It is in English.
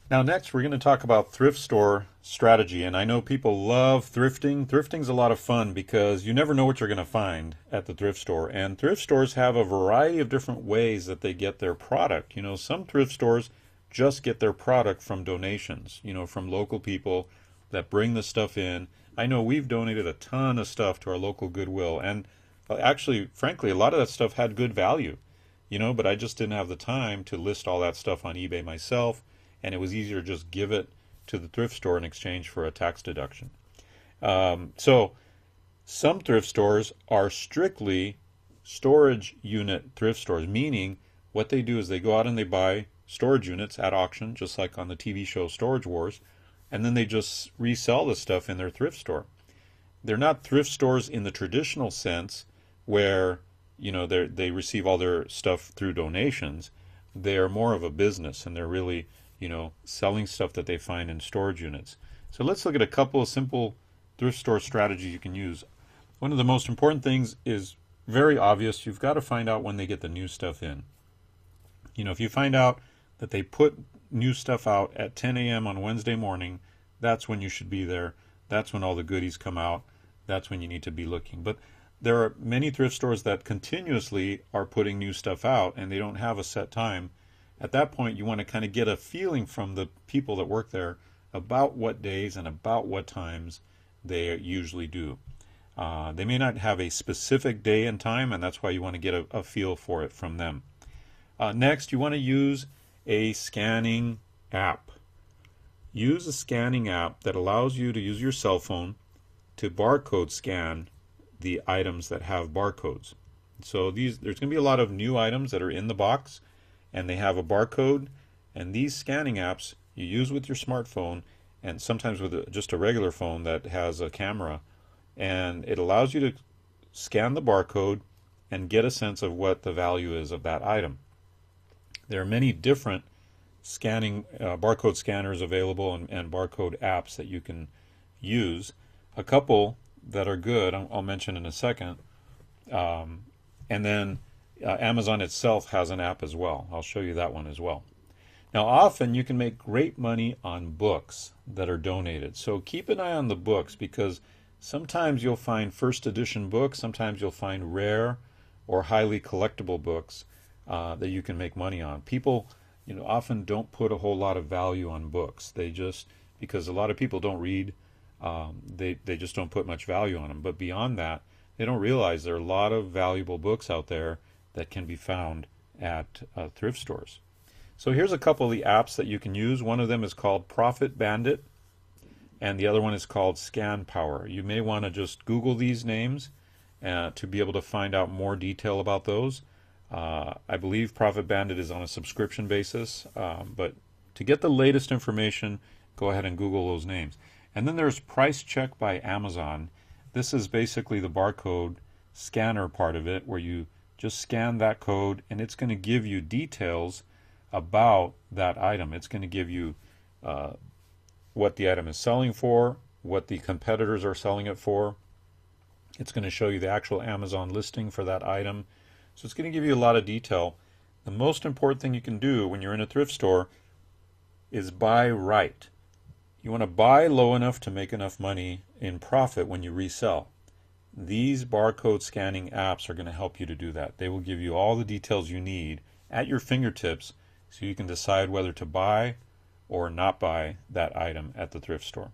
Now, next, we're going to talk about thrift store strategy. And I know people love thrifting. Thrifting's a lot of fun because you never know what you're going to find at the thrift store. And thrift stores have a variety of different ways that they get their product. Some thrift stores just get their product from donations, from local people that bring the stuff in. I know we've donated a ton of stuff to our local Goodwill. And actually, frankly, a lot of that stuff had good value, but I just didn't have the time to list all that stuff on eBay myself, and it was easier to just give it to the thrift store in exchange for a tax deduction. So some thrift stores are strictly storage unit thrift stores, meaning what they do is they go out and they buy storage units at auction, just like on the TV show Storage Wars, and then they just resell the stuff in their thrift store. They're not thrift stores in the traditional sense where they receive all their stuff through donations. They're more of a business, and they're really selling stuff that they find in storage units. So let's look at a couple of simple thrift store strategies you can use. One of the most important things is very obvious. You've got to find out when they get the new stuff in. If you find out that they put new stuff out at 10 a.m. on Wednesday morning, that's when you should be there. That's when all the goodies come out. That's when you need to be looking. But there are many thrift stores that continuously are putting new stuff out, and they don't have a set time. At that point, you want to kind of get a feeling from the people that work there about what days and about what times they usually do. They may not have a specific day and time, and that's why you want to get a feel for it from them. Next, you want to use a scanning app. Use a scanning app that allows you to use your cell phone to barcode scan the items that have barcodes. So there's going to be a lot of new items that are in the box, and they have a barcode, and these scanning apps you use with your smartphone and sometimes with just a regular phone that has a camera, and it allows you to scan the barcode and get a sense of what the value is of that item. There are many different scanning barcode scanners available and barcode apps that you can use. A couple that are good I'll mention in a second, and then Amazon itself has an app as well. I'll show you that one as well. Now, often you can make great money on books that are donated. So keep an eye on the books, because sometimes you'll find first edition books, sometimes you'll find rare or highly collectible books that you can make money on. People often don't put a whole lot of value on books. They just, because a lot of people don't read, they just don't put much value on them. But beyond that, they don't realize there are a lot of valuable books out there that can be found at thrift stores. So here's a couple of the apps that you can use. One of them is called Profit Bandit, and the other one is called Scan Power. You may want to just Google these names to be able to find out more detail about those. I believe Profit Bandit is on a subscription basis, but to get the latest information, go ahead and Google those names. And then there's Price Check by Amazon. This is basically the barcode scanner part of it, where you just scan that code and it's going to give you details about that item. It's going to give you what the item is selling for, what the competitors are selling it for. It's going to show you the actual Amazon listing for that item. So it's going to give you a lot of detail. The most important thing you can do when you're in a thrift store is buy right. You want to buy low enough to make enough money in profit when you resell. These barcode scanning apps are going to help you to do that. They will give you all the details you need at your fingertips so you can decide whether to buy or not buy that item at the thrift store.